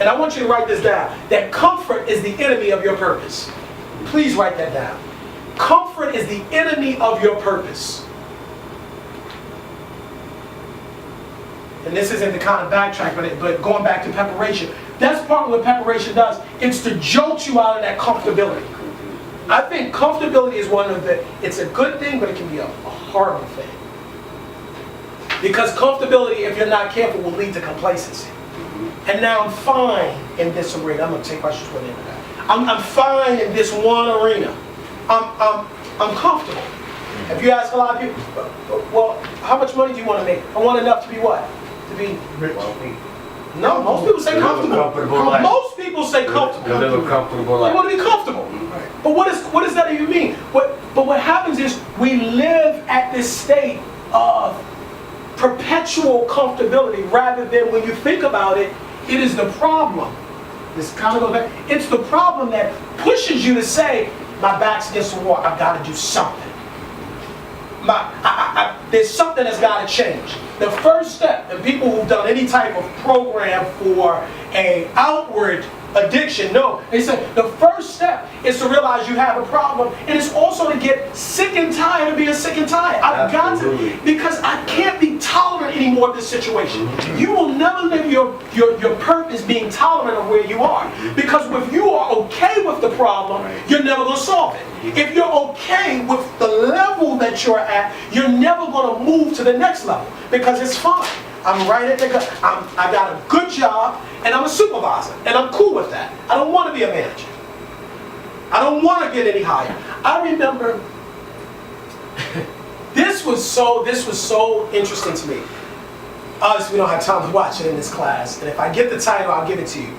and I want you to write this down, that comfort is the enemy of your purpose. Please write that down. Comfort is the enemy of your purpose. And this isn't the kind of backtrack, but going back to preparation. That's part of what preparation does. It's to jolt you out of that comfortability. I think comfortability is one of the, it's a good thing, but it can be a horrible thing. Because comfortability, if you're not careful, will lead to complacency. And now I'm fine in this arena. I'm going to take questions for the end of that. I'm fine in this one arena. I'm comfortable. If you ask a lot of people, well, how much money do you want to make? I want enough to be what? To be rich. No, most people say comfortable. Most people say comfortable. They live a comfortable life. They want to be comfortable. But what does that even mean? But what happens is we live at this state of perpetual comfortability rather than, when you think about it, it is the problem. This kind of goes back. It's the problem that pushes you to say, my back's against the wall, I've got to do something. There's something that's got to change. The first step, and people who've done any type of program for an outward addiction, no, they say the first step is to realize you have a problem, and it's also to get sick and tired of being sick and tired. I've got to, because I can't be tolerant anymore of this situation. You will never live your purpose being tolerant of where you are, because if you are okay with the problem, you're never going to solve it. If you're okay with the level that you're at, you're never going to move to the next level, because it's fine. I'm right at the I got a good job, and I'm a supervisor, and I'm cool with that. I don't want to be a manager. I don't want to get any higher. I remember this was so interesting to me. Obviously, we don't have time to watch it in this class, and if I get the title, I'll give it to you.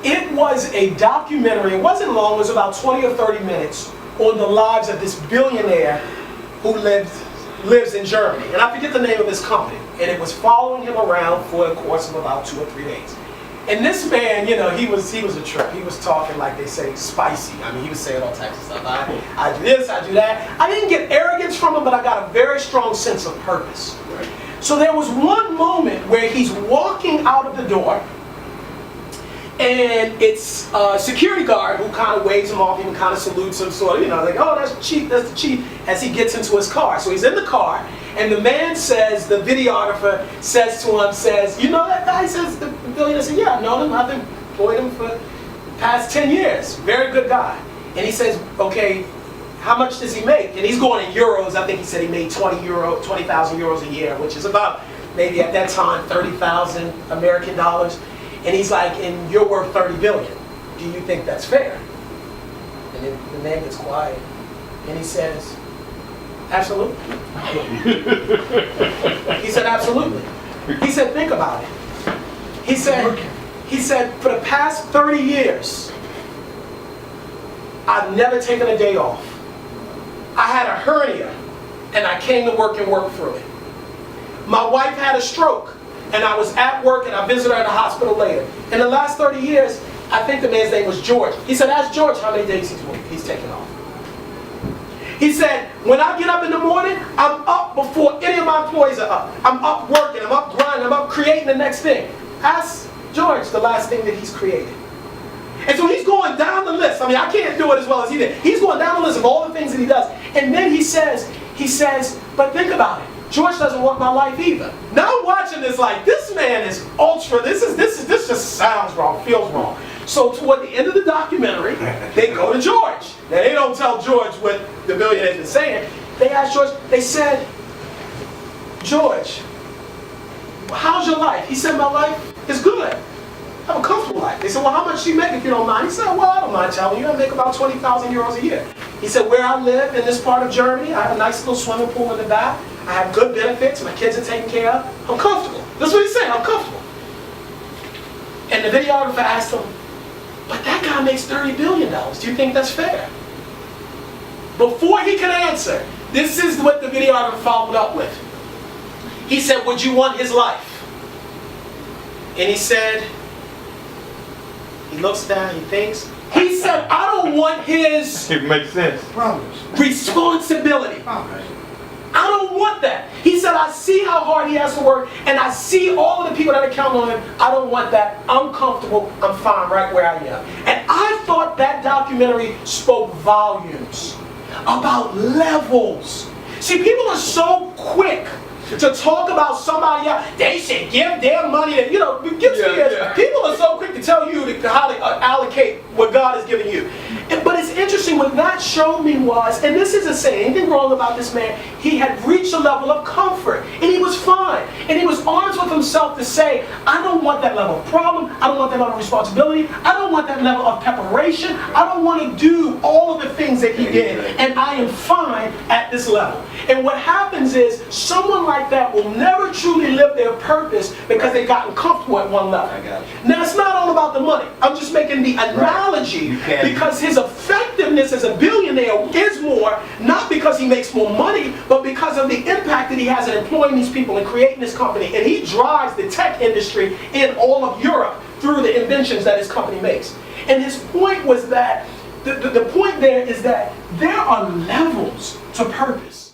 It was a documentary. It wasn't long. It was about 20 or 30 minutes on the lives of this billionaire who lives in Germany, and I forget the name of his company, and it was following him around for a course of about 2 or 3 days. And this man, you know, he was a trip. He was talking, like they say, spicy. I mean, he was saying all types of stuff. I do this, I do that. I didn't get arrogance from him, but I got a very strong sense of purpose. So there was one moment where he's walking out of the door, and it's a security guard who kind of waves him off, even kind of salutes him, sort of, you know, like, oh, that's the chief, as he gets into his car. So he's in the car, and the man says, the videographer says to him, you know that guy? Says, the billionaire says, yeah, I've known him, I've employed him for the past 10 years, very good guy. And he says, okay, how much does he make? And he's going in euros. I think he said he made 20,000 euros a year, which is about, maybe at that time, 30,000 American dollars. And he's like, and you're worth 30 billion. Do you think that's fair? And then the man gets quiet, and he says, absolutely. He said, absolutely. He said, think about it. He said, for the past 30 years, I've never taken a day off. I had a hernia, and I came to work and worked through it. My wife had a stroke, and I was at work, and I visited her at the hospital later. In the last 30 years, I think the man's name was George. He said, ask George how many days he's taking off. He said, when I get up in the morning, I'm up before any of my employees are up. I'm up working, I'm up grinding, I'm up creating the next thing. Ask George the last thing that he's created. And so he's going down the list. I mean, I can't do it as well as he did. He's going down the list of all the things that he does. And then he says, but think about it. George doesn't want my life either. Now I'm watching this like, this man is ultra, this just sounds wrong, feels wrong. So toward the end of the documentary, they go to George. Now they don't tell George what the billionaire's been saying. They asked George, they said, George, how's your life? He said, my life is good. I have a comfortable life. They said, well, how much do you make if you don't mind? He said, well, I don't mind telling you. I make about 20,000 euros a year. He said, where I live in this part of Germany, I have a nice little swimming pool in the back. I have good benefits. My kids are taken care of. I'm comfortable. That's what he's saying. I'm comfortable. And the videographer asked him, but that guy makes $30 billion. Do you think that's fair? Before he could answer, this is what the videographer followed up with. He said, would you want his life? And he said, he looks down, he thinks. He said, I don't want his it makes sense. responsibility. I don't don't want that. He said, I see how hard he has to work, and I see all of the people that are counting on him. I don't want that. I'm comfortable. I'm fine right where I am. And I thought that documentary spoke volumes about levels. See, people are so quick to talk about somebody else. They should give their money to, people are so quick to tell you how to allocate what God has given you. But it's interesting, what that showed me was, and this isn't saying anything wrong about this man, he had reached a level of comfort, and he was fine. And he was honest with himself to say, I don't want that level of problem, I don't want that level of responsibility, I don't want that level of preparation, I don't want to do all of the things that he did, and I am fine at this level. And what happens is, someone like that will never truly live their purpose because they've gotten comfortable at one level. Now, it's not all about the money. I'm just making the analogy because his effectiveness as a billionaire is more, not because he makes more money, but because of the impact that he has in employing these people and creating this company. And he drives the tech industry in all of Europe through the inventions that his company makes. And his point was that, the point there is that there are levels to purpose.